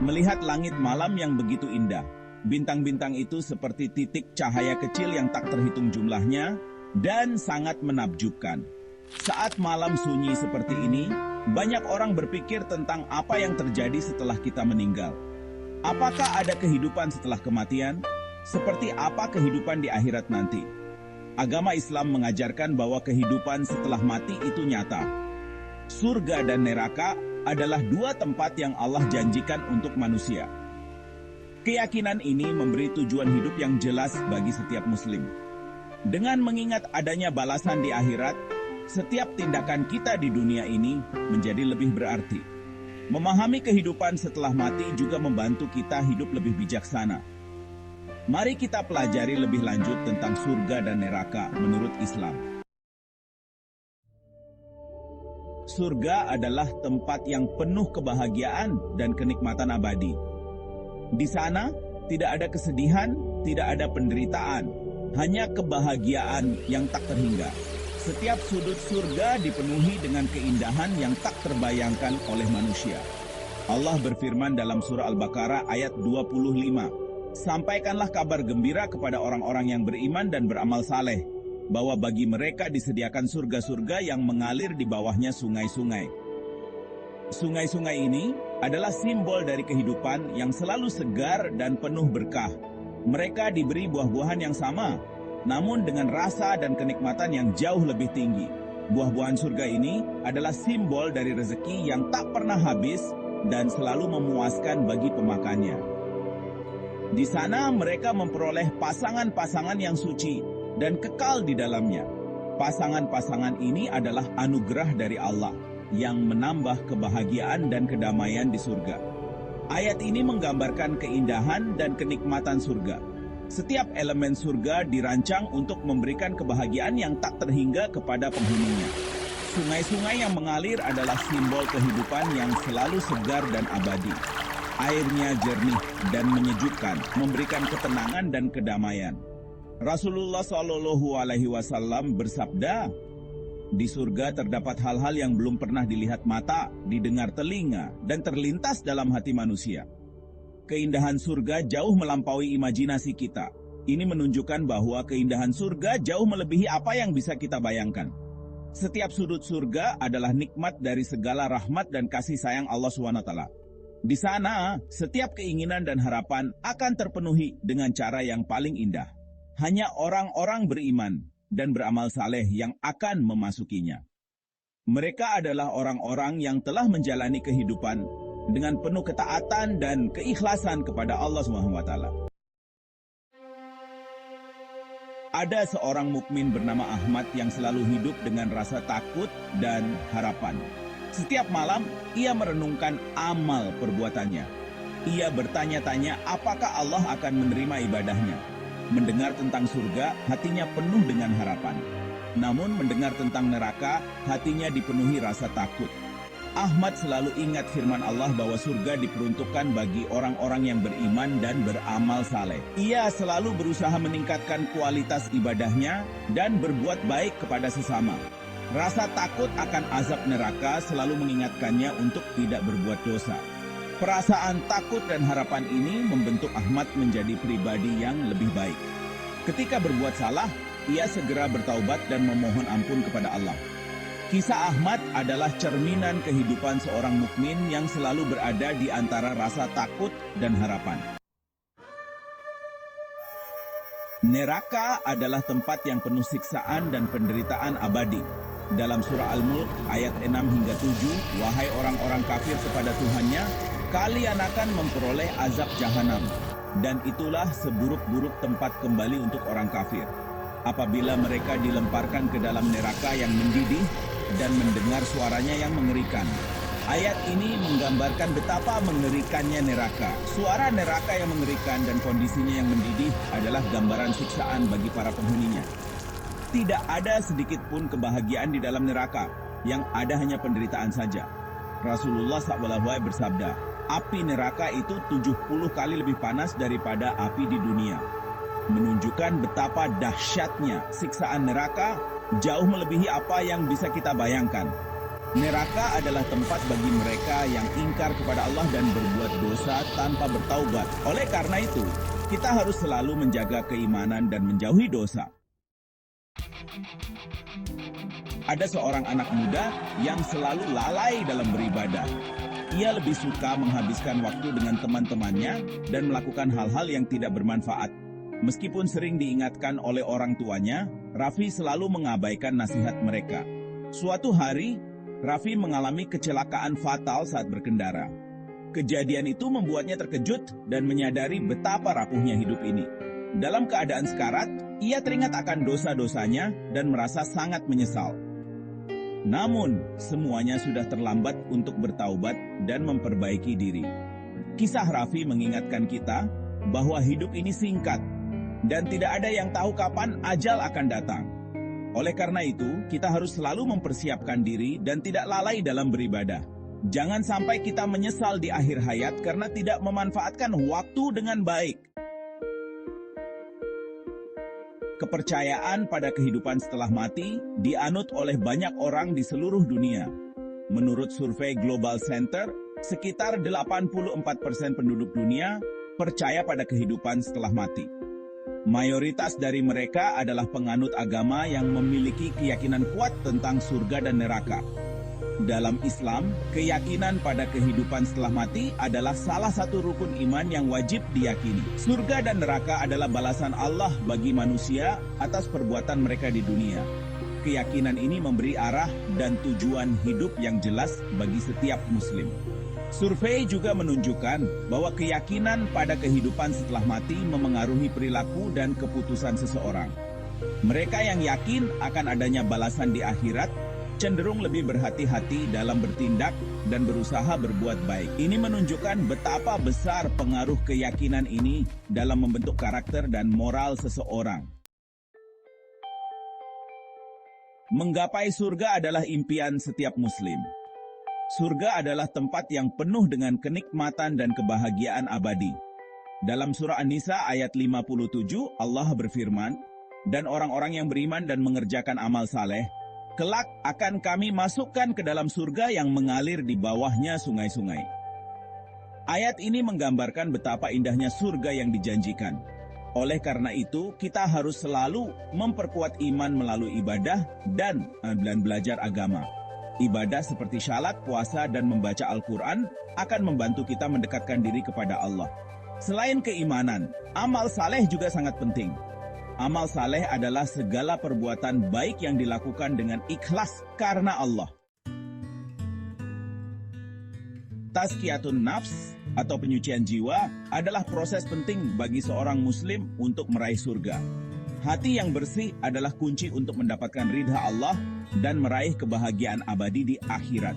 Melihat langit malam yang begitu indah, bintang-bintang itu seperti titik cahaya kecil yang tak terhitung jumlahnya dan sangat menakjubkan. Saat malam sunyi seperti ini, banyak orang berpikir tentang apa yang terjadi setelah kita meninggal. Apakah ada kehidupan setelah kematian? Seperti apa kehidupan di akhirat nanti? Agama Islam mengajarkan bahwa kehidupan setelah mati itu nyata. Surga dan neraka adalah dua tempat yang Allah janjikan untuk manusia. Keyakinan ini memberi tujuan hidup yang jelas bagi setiap muslim. Dengan mengingat adanya balasan di akhirat, setiap tindakan kita di dunia ini menjadi lebih berarti. Memahami kehidupan setelah mati juga membantu kita hidup lebih bijaksana. Mari kita pelajari lebih lanjut tentang surga dan neraka menurut Islam. Surga adalah tempat yang penuh kebahagiaan dan kenikmatan abadi. Di sana tidak ada kesedihan, tidak ada penderitaan, hanya kebahagiaan yang tak terhingga. Setiap sudut surga dipenuhi dengan keindahan yang tak terbayangkan oleh manusia. Allah berfirman dalam surah Al-Baqarah ayat 25, "Sampaikanlah kabar gembira kepada orang-orang yang beriman dan beramal saleh, bahwa bagi mereka disediakan surga-surga yang mengalir di bawahnya sungai-sungai." Sungai-sungai ini adalah simbol dari kehidupan yang selalu segar dan penuh berkah. Mereka diberi buah-buahan yang sama, namun dengan rasa dan kenikmatan yang jauh lebih tinggi. Buah-buahan surga ini adalah simbol dari rezeki yang tak pernah habis dan selalu memuaskan bagi pemakannya. Di sana mereka memperoleh pasangan-pasangan yang suci dan kekal di dalamnya. Pasangan-pasangan ini adalah anugerah dari Allah yang menambah kebahagiaan dan kedamaian di surga. Ayat ini menggambarkan keindahan dan kenikmatan surga. Setiap elemen surga dirancang untuk memberikan kebahagiaan yang tak terhingga kepada penghuninya. Sungai-sungai yang mengalir adalah simbol kehidupan yang selalu segar dan abadi. Airnya jernih dan menyejukkan, memberikan ketenangan dan kedamaian. Rasulullah SAW bersabda, "Di surga terdapat hal-hal yang belum pernah dilihat mata, didengar telinga, dan terlintas dalam hati manusia." Keindahan surga jauh melampaui imajinasi kita. Ini menunjukkan bahwa keindahan surga jauh melebihi apa yang bisa kita bayangkan. Setiap sudut surga adalah nikmat dari segala rahmat dan kasih sayang Allah SWT. Di sana, setiap keinginan dan harapan akan terpenuhi dengan cara yang paling indah. Hanya orang-orang beriman dan beramal saleh yang akan memasukinya. Mereka adalah orang-orang yang telah menjalani kehidupan dengan penuh ketaatan dan keikhlasan kepada Allah SWT. Ada seorang mukmin bernama Ahmad yang selalu hidup dengan rasa takut dan harapan. Setiap malam, ia merenungkan amal perbuatannya. Ia bertanya-tanya apakah Allah akan menerima ibadahnya. Mendengar tentang surga, hatinya penuh dengan harapan. Namun mendengar tentang neraka, hatinya dipenuhi rasa takut. Ahmad selalu ingat firman Allah bahwa surga diperuntukkan bagi orang-orang yang beriman dan beramal saleh. Ia selalu berusaha meningkatkan kualitas ibadahnya dan berbuat baik kepada sesama. Rasa takut akan azab neraka selalu mengingatkannya untuk tidak berbuat dosa. Perasaan takut dan harapan ini membentuk Ahmad menjadi pribadi yang lebih baik. Ketika berbuat salah, ia segera bertaubat dan memohon ampun kepada Allah. Kisah Ahmad adalah cerminan kehidupan seorang mukmin yang selalu berada di antara rasa takut dan harapan. Neraka adalah tempat yang penuh siksaan dan penderitaan abadi. Dalam surah Al-Mulk ayat 6 hingga 7, "Wahai orang-orang kafir kepada Tuhannya, kalian akan memperoleh azab jahanam, dan itulah seburuk-buruk tempat kembali untuk orang kafir. Apabila mereka dilemparkan ke dalam neraka yang mendidih dan mendengar suaranya yang mengerikan." Ayat ini menggambarkan betapa mengerikannya neraka. Suara neraka yang mengerikan dan kondisinya yang mendidih adalah gambaran siksaan bagi para penghuninya. Tidak ada sedikit pun kebahagiaan di dalam neraka, yang ada hanya penderitaan saja. Rasulullah SAW bersabda, "Api neraka itu 70 kali lebih panas daripada api di dunia." Menunjukkan betapa dahsyatnya siksaan neraka jauh melebihi apa yang bisa kita bayangkan. Neraka adalah tempat bagi mereka yang ingkar kepada Allah dan berbuat dosa tanpa bertaubat. Oleh karena itu, kita harus selalu menjaga keimanan dan menjauhi dosa. Ada seorang anak muda yang selalu lalai dalam beribadah. Ia lebih suka menghabiskan waktu dengan teman-temannya dan melakukan hal-hal yang tidak bermanfaat. Meskipun sering diingatkan oleh orang tuanya, Raffi selalu mengabaikan nasihat mereka. Suatu hari, Raffi mengalami kecelakaan fatal saat berkendara. Kejadian itu membuatnya terkejut dan menyadari betapa rapuhnya hidup ini. Dalam keadaan sekarat, ia teringat akan dosa-dosanya dan merasa sangat menyesal. Namun, semuanya sudah terlambat untuk bertaubat dan memperbaiki diri. Kisah Raffi mengingatkan kita bahwa hidup ini singkat dan tidak ada yang tahu kapan ajal akan datang. Oleh karena itu, kita harus selalu mempersiapkan diri dan tidak lalai dalam beribadah. Jangan sampai kita menyesal di akhir hayat karena tidak memanfaatkan waktu dengan baik. Kepercayaan pada kehidupan setelah mati dianut oleh banyak orang di seluruh dunia. Menurut survei Global Center, sekitar 84% penduduk dunia percaya pada kehidupan setelah mati. Mayoritas dari mereka adalah penganut agama yang memiliki keyakinan kuat tentang surga dan neraka. Dalam Islam, keyakinan pada kehidupan setelah mati adalah salah satu rukun iman yang wajib diyakini. Surga dan neraka adalah balasan Allah bagi manusia atas perbuatan mereka di dunia. Keyakinan ini memberi arah dan tujuan hidup yang jelas bagi setiap Muslim. Survei juga menunjukkan bahwa keyakinan pada kehidupan setelah mati memengaruhi perilaku dan keputusan seseorang. Mereka yang yakin akan adanya balasan di akhirat cenderung lebih berhati-hati dalam bertindak dan berusaha berbuat baik. Ini menunjukkan betapa besar pengaruh keyakinan ini dalam membentuk karakter dan moral seseorang. Menggapai surga adalah impian setiap Muslim. Surga adalah tempat yang penuh dengan kenikmatan dan kebahagiaan abadi. Dalam surah An-Nisa ayat 57, Allah berfirman, "Dan orang-orang yang beriman dan mengerjakan amal saleh, kelak akan kami masukkan ke dalam surga yang mengalir di bawahnya sungai-sungai." Ayat ini menggambarkan betapa indahnya surga yang dijanjikan. Oleh karena itu, kita harus selalu memperkuat iman melalui ibadah dan belajar agama. Ibadah seperti syalat, puasa, dan membaca Al-Quran akan membantu kita mendekatkan diri kepada Allah. Selain keimanan, amal saleh juga sangat penting. Amal saleh adalah segala perbuatan baik yang dilakukan dengan ikhlas karena Allah. Tazkiyatun nafs atau penyucian jiwa adalah proses penting bagi seorang Muslim untuk meraih surga. Hati yang bersih adalah kunci untuk mendapatkan ridha Allah dan meraih kebahagiaan abadi di akhirat.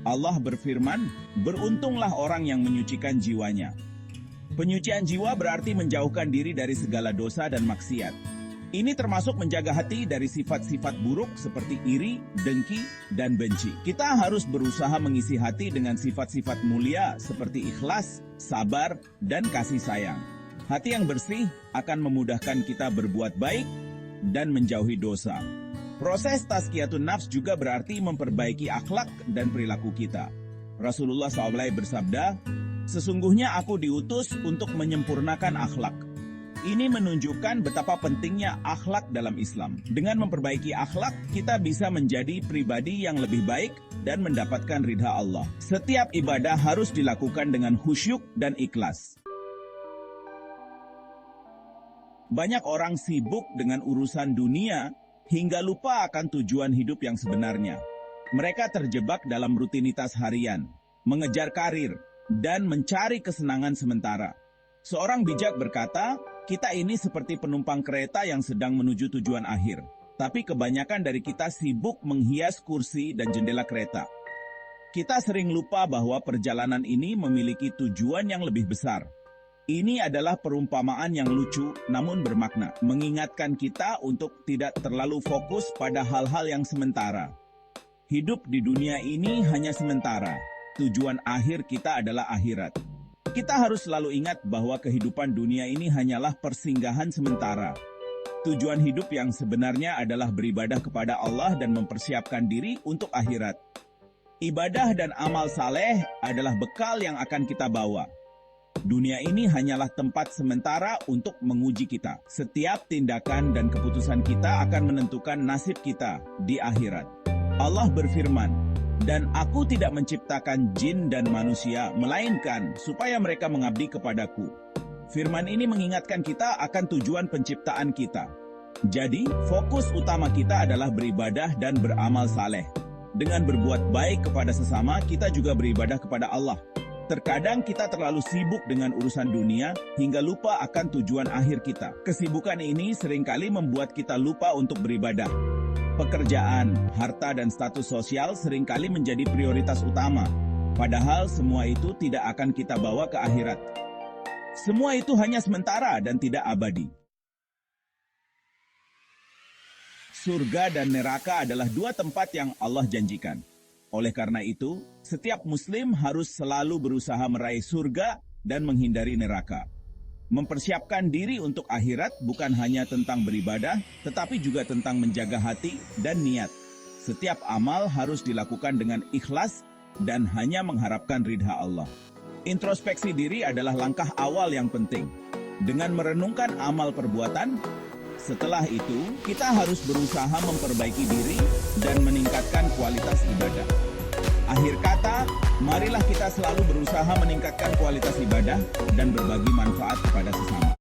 Allah berfirman, "Beruntunglah orang yang menyucikan jiwanya." Penyucian jiwa berarti menjauhkan diri dari segala dosa dan maksiat. Ini termasuk menjaga hati dari sifat-sifat buruk seperti iri, dengki, dan benci. Kita harus berusaha mengisi hati dengan sifat-sifat mulia seperti ikhlas, sabar, dan kasih sayang. Hati yang bersih akan memudahkan kita berbuat baik dan menjauhi dosa. Proses tazkiyatun nafs juga berarti memperbaiki akhlak dan perilaku kita. Rasulullah SAW bersabda, "Sesungguhnya aku diutus untuk menyempurnakan akhlak." Ini menunjukkan betapa pentingnya akhlak dalam Islam. Dengan memperbaiki akhlak, kita bisa menjadi pribadi yang lebih baik dan mendapatkan ridha Allah. Setiap ibadah harus dilakukan dengan khusyuk dan ikhlas. Banyak orang sibuk dengan urusan dunia hingga lupa akan tujuan hidup yang sebenarnya. Mereka terjebak dalam rutinitas harian, mengejar karir, dan mencari kesenangan sementara. Seorang bijak berkata, "Kita ini seperti penumpang kereta yang sedang menuju tujuan akhir. Tapi kebanyakan dari kita sibuk menghias kursi dan jendela kereta. Kita sering lupa bahwa perjalanan ini memiliki tujuan yang lebih besar." Ini adalah perumpamaan yang lucu namun bermakna, mengingatkan kita untuk tidak terlalu fokus pada hal-hal yang sementara. Hidup di dunia ini hanya sementara. Tujuan akhir kita adalah akhirat. Kita harus selalu ingat bahwa kehidupan dunia ini hanyalah persinggahan sementara. Tujuan hidup yang sebenarnya adalah beribadah kepada Allah dan mempersiapkan diri untuk akhirat. Ibadah dan amal saleh adalah bekal yang akan kita bawa. Dunia ini hanyalah tempat sementara untuk menguji kita. Setiap tindakan dan keputusan kita akan menentukan nasib kita di akhirat. Allah berfirman, "Dan aku tidak menciptakan jin dan manusia, melainkan supaya mereka mengabdi kepadaku." Firman ini mengingatkan kita akan tujuan penciptaan kita. Jadi, fokus utama kita adalah beribadah dan beramal saleh. Dengan berbuat baik kepada sesama, kita juga beribadah kepada Allah. Terkadang kita terlalu sibuk dengan urusan dunia hingga lupa akan tujuan akhir kita. Kesibukan ini seringkali membuat kita lupa untuk beribadah. Pekerjaan, harta, dan status sosial seringkali menjadi prioritas utama. Padahal semua itu tidak akan kita bawa ke akhirat. Semua itu hanya sementara dan tidak abadi. Surga dan neraka adalah dua tempat yang Allah janjikan. Oleh karena itu, setiap muslim harus selalu berusaha meraih surga dan menghindari neraka. Mempersiapkan diri untuk akhirat bukan hanya tentang beribadah, tetapi juga tentang menjaga hati dan niat. Setiap amal harus dilakukan dengan ikhlas dan hanya mengharapkan ridha Allah. Introspeksi diri adalah langkah awal yang penting. Dengan merenungkan amal perbuatan, setelah itu kita harus berusaha memperbaiki diri dan meningkatkan kualitas ibadah. Akhir kata, marilah kita selalu berusaha meningkatkan kualitas ibadah dan berbagi manfaat kepada sesama.